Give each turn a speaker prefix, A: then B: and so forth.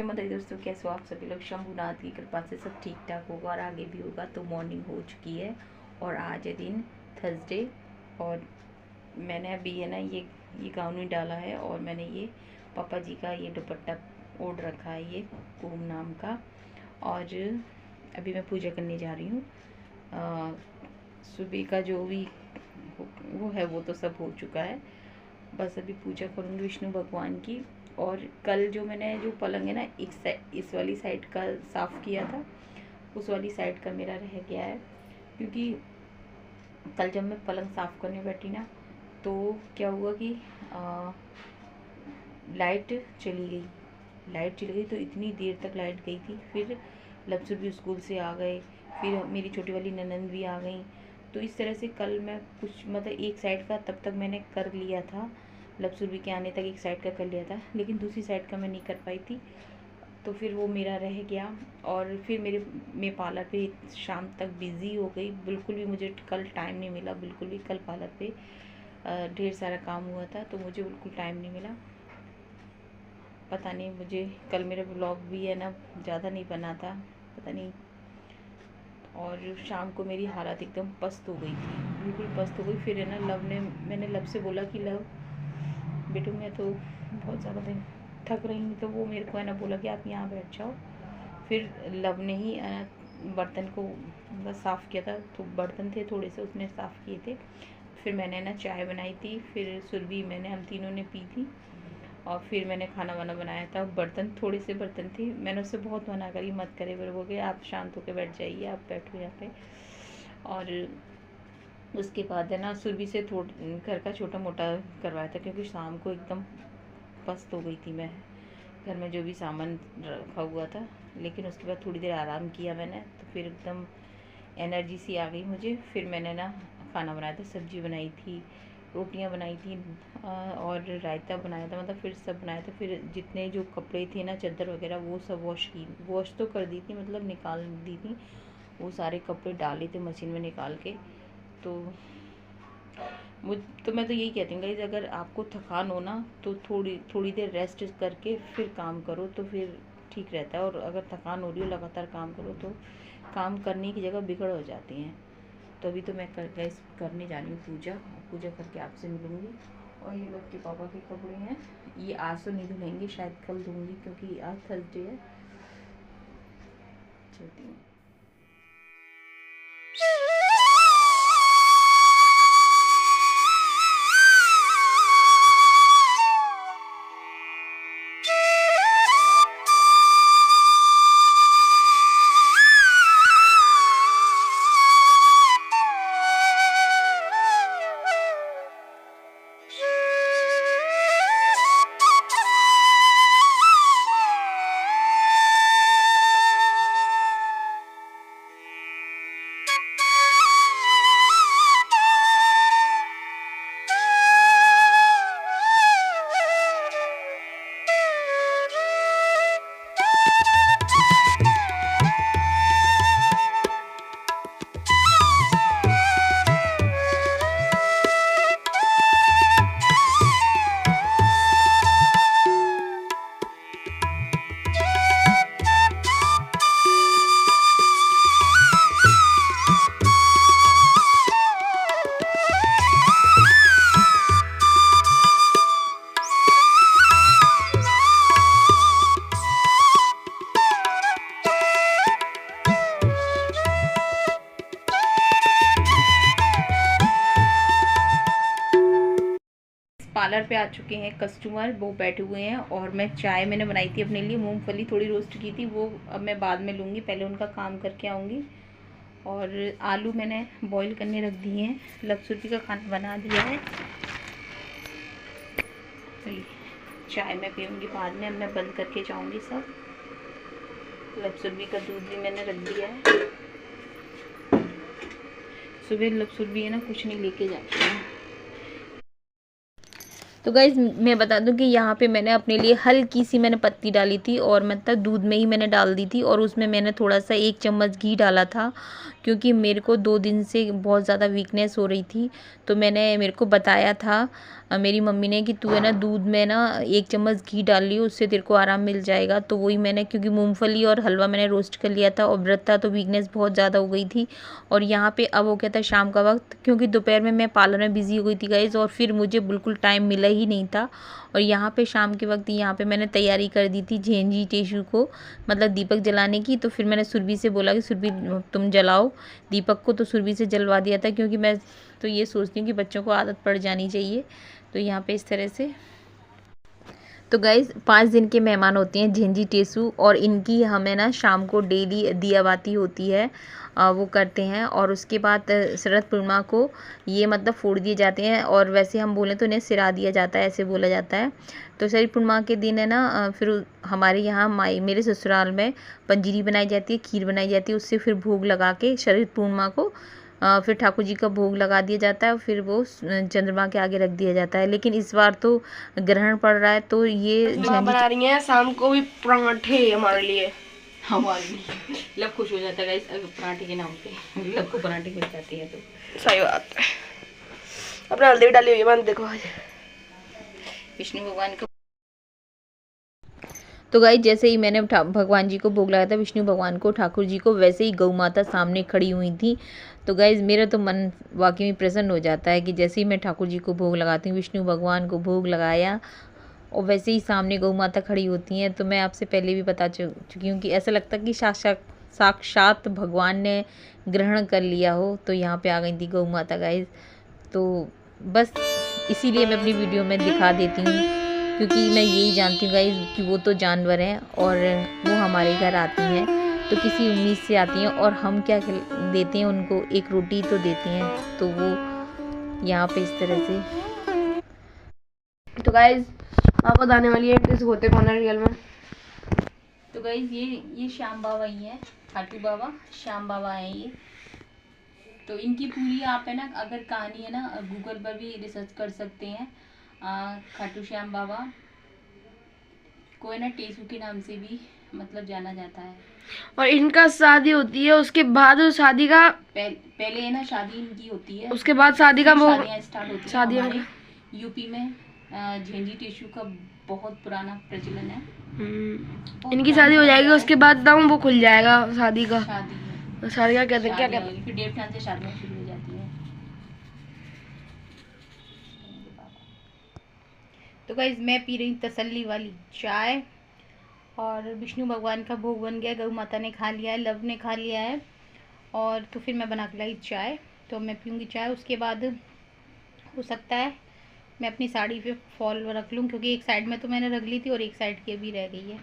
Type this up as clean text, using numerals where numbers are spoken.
A: मतलब दोस्तों, कैसे हो आप सभी लोग। शंभुनाथ की कृपा से सब ठीक ठाक होगा और आगे भी होगा। तो मॉर्निंग हो चुकी है और आज है दिन थर्सडे और मैंने अभी है ना ये गाउन ही डाला है और मैंने ये पापा जी का ये दुपट्टा ओढ़ रखा है, ये कुम नाम का। और अभी मैं पूजा करने जा रही हूँ। सुबह का जो भी वो है वो तो सब हो चुका है, बस अभी पूजा करूँगी विष्णु भगवान की। और कल जो मैंने जो पलंग है ना इस वाली साइड का साफ़ किया था, उस वाली साइड का मेरा रह गया है। क्योंकि कल जब मैं पलंग साफ़ करने बैठी ना, तो क्या हुआ कि लाइट चली गई। तो इतनी देर तक लाइट गई थी। फिर लपसुर भी स्कूल से आ गए, फिर मेरी छोटी वाली ननंद भी आ गई। तो इस तरह से कल मैं कुछ मतलब एक साइड का तब तक मैंने कर लिया था, लपसुर भी के आने तक एक साइड का कर लिया था, लेकिन दूसरी साइड का मैं नहीं कर पाई थी। तो फिर वो मेरा रह गया। और फिर मैं पार्लर पे शाम तक बिज़ी हो गई। बिल्कुल भी मुझे कल टाइम नहीं मिला, बिल्कुल भी। कल पार्लर पे ढेर सारा काम हुआ था तो मुझे बिल्कुल टाइम नहीं मिला। पता नहीं, मुझे कल मेरा व्लॉग भी है ना ज़्यादा नहीं बना था, पता नहीं। और शाम को मेरी हालत एकदम पस्त हो गई थी, बिल्कुल पस्त हो गई। फिर है ना मैंने लब से बोला कि लब बेटू मैं तो बहुत ज़्यादा दिन थक रही हूँ। तो वो मेरे को है ना बोला कि आप यहाँ बैठ जाओ। फिर लब ने ही बर्तन को बस साफ़ किया था, तो बर्तन थे थोड़े से, उसने साफ़ किए थे। फिर मैंने ना चाय बनाई थी, फिर सुरभि मैंने हम तीनों ने पी थी। और फिर मैंने खाना वाना बनाया था। थोड़े से बर्तन थे, मैंने उससे बहुत मना करी मत करे, फिर वो गया आप शांत होकर बैठ जाइए, आप बैठो यहाँ पे। और उसके बाद है ना सुरभि से घर का छोटा मोटा करवाया था, क्योंकि शाम को एकदम पस्त हो गई थी मैं, घर में जो भी सामान रखा हुआ था। लेकिन उसके बाद थोड़ी देर आराम किया मैंने, तो फिर एकदम एनर्जी सी आ गई मुझे। फिर मैंने ना खाना बनाया था, सब्जी बनाई थी, रोटियां बनाई थी और रायता बनाया था, मतलब फिर सब बनाया था। फिर जितने जो कपड़े थे ना, चादर वगैरह, वो सब वॉश तो कर दी थी, मतलब निकाल दी थी। वो सारे कपड़े डाले थे मशीन में निकाल के। तो मैं तो यही कहती हूँ गाइस, अगर आपको थकान हो ना तो थोड़ी देर रेस्ट करके फिर काम करो तो फिर ठीक रहता है। और अगर थकान हो रही हो, लगातार काम करो, तो काम करने की जगह बिगड़ हो जाती हैं। तो अभी तो मैं करने जा रही हूँ पूजा। पूजा करके आपसे मिलूँगी। और ये लोग के पापा के कपड़े हैं, ये आज तो नहीं धुलेंगे, शायद कल धूँगी, क्योंकि आज थर्सडे है। चलती हूँ। पार्लर पे आ चुके हैं कस्टमर, वो बैठे हुए हैं। और चाय मैंने बनाई थी अपने लिए, मूंगफली थोड़ी रोस्ट की थी, वो अब मैं बाद में लूँगी, पहले उनका काम करके आऊँगी। और आलू मैंने बॉईल करने रख दिए हैं, लपसुर्पी का खाना बना दिया है। चाय मैं पीऊँगी बाद में, अब मैं बंद करके जाऊँगी सब। लपसुर्पी का दूध भी मैंने रख दिया है। सुबह लपसुर्पी है ना कुछ नहीं लेके जाती है। तो गाइज़ मैं बता दूं कि यहाँ पे मैंने अपने लिए हल्की सी मैंने पत्ती डाली थी और मतलब दूध में ही मैंने डाल दी थी और उसमें मैंने थोड़ा सा 1 चम्मच घी डाला था, क्योंकि मेरे को 2 दिन से बहुत ज़्यादा वीकनेस हो रही थी। तो मेरे को बताया था मेरी मम्मी ने कि तू है ना दूध में ना 1 चम्मच घी डाल लियो, उससे तेरे को आराम मिल जाएगा। तो वही मैंने, क्योंकि मूंगफली और हलवा मैंने रोस्ट कर लिया था और व्रत था, तो वीकनेस बहुत ज़्यादा हो गई थी। और यहाँ पे अब हो गया था शाम का वक्त, क्योंकि दोपहर में मैं पार्लर में बिज़ी हो गई थी गाइज़, और फिर मुझे बिल्कुल टाइम मिला ही नहीं था। और यहाँ पे शाम के वक्त यहाँ पे मैंने तैयारी कर दी थी झेंजी टेशु को, मतलब दीपक जलाने की। तो फिर मैंने सुरभि से बोला कि सुरभि तुम जलाओ दीपक को, तो सुरभि से जलवा दिया था, क्योंकि मैं तो ये सोचती हूँ कि बच्चों को आदत पड़ जानी चाहिए। तो यहाँ पे इस तरह से, तो गाइज़ 5 दिन के मेहमान होते हैं झेंजी टेसू, और इनकी हमें ना शाम को डेली दियाबाती होती है, वो करते हैं। और उसके बाद शरद पूर्णिमा को ये मतलब फोड़ दिए जाते हैं, और वैसे हम बोलें तो इन्हें सिरा दिया जाता है, ऐसे बोला जाता है। तो शरद पूर्णिमा के दिन है ना, फिर हमारे यहाँ मेरे ससुराल में पंजीरी बनाई जाती है, खीर बनाई जाती है, उससे फिर भोग लगा के शरद पूर्णिमा को फिर ठाकुर जी का भोग लगा दिया जाता है, फिर वो चंद्रमा के आगे रख दिया जाता है। लेकिन इस बार तो ग्रहण पड़ रहा है, तो ये
B: बना रही हैं शाम को भी पराठे हमारे लिए।
A: हमारे लिए लब खुश हो जाता है गाइस, पराठे के नाम पे लब को पराठे मिल जाते हैं। तो
B: सही बात है, अपने हल्दी भी डाली हुई है मैंने, देखो आज
A: विष्णु भगवान को। तो गाइस जैसे ही मैंने भगवान जी को भोग लगाया था, विष्णु भगवान को, ठाकुर जी को, वैसे ही गौ माता सामने खड़ी हुई थी। तो गाइस मेरा तो मन वाकई में प्रसन्न हो जाता है कि जैसे ही मैं ठाकुर जी को भोग लगाती हूँ, विष्णु भगवान को भोग लगाया, और वैसे ही सामने गौ माता खड़ी होती हैं। तो मैं आपसे पहले भी बता चुकी हूँ कि ऐसा लगता है कि साक्षात भगवान ने ग्रहण कर लिया हो। तो यहाँ पे आ गई थी गौ माता गाइस। तो बस इसीलिए मैं अपनी वीडियो में दिखा देती हूँ, क्योंकि मैं यही जानती हूँ गाइस कि वो तो जानवर हैं और वो हमारे घर आती हैं, तो किसी उम्मीद से आती हैं, और हम क्या देते हैं उनको, एक रोटी तो देते हैं। तो वो यहाँ पे इस तरह से।
B: तो गाइस आपको बताने वाली है कैसे होते खाना रियल में।
A: तो गाइस ये श्याम बाबा ही है, खाटू बाबा श्याम बाबा है ये। तो इनकी पूरी आप है ना, अगर कहानी है ना, गूगल पर भी रिसर्च कर सकते हैं। खाटू श्याम बाबा को है ना टेसू के नाम से भी मतलब जाना जाता है।
B: और इनका शादी होती है, उसके बाद शादी का
A: पहले है ना शादी इनकी होती है,
B: उसके बाद शादी का वो
A: शादियाँ स्टार्ट होती है। हमारे यूपी में झेंजी टेसू का बहुत पुराना प्रचलन है।
B: इनकी शादी हो जाएगी, उसके बाद दाम वो खुल जाएगा शादी का।
A: शादी
B: का कहते हैं, क्या कहते हैं,
A: फिर 1.5 साल से शादियाँ शुरू हो जाती हैं। तो गाइस मैं पी रही तसल्ली वाली चाय, और विष्णु भगवान का भोग बन गया, गौ माता ने खा लिया है, लव ने खा लिया है, और तो फिर मैं बना के लाई चाय। तो मैं पीऊँगी चाय, उसके बाद हो सकता है मैं अपनी साड़ी पे फॉल रख लूँ, क्योंकि एक साइड में तो मैंने रख ली थी और एक साइड की अभी रह गई है।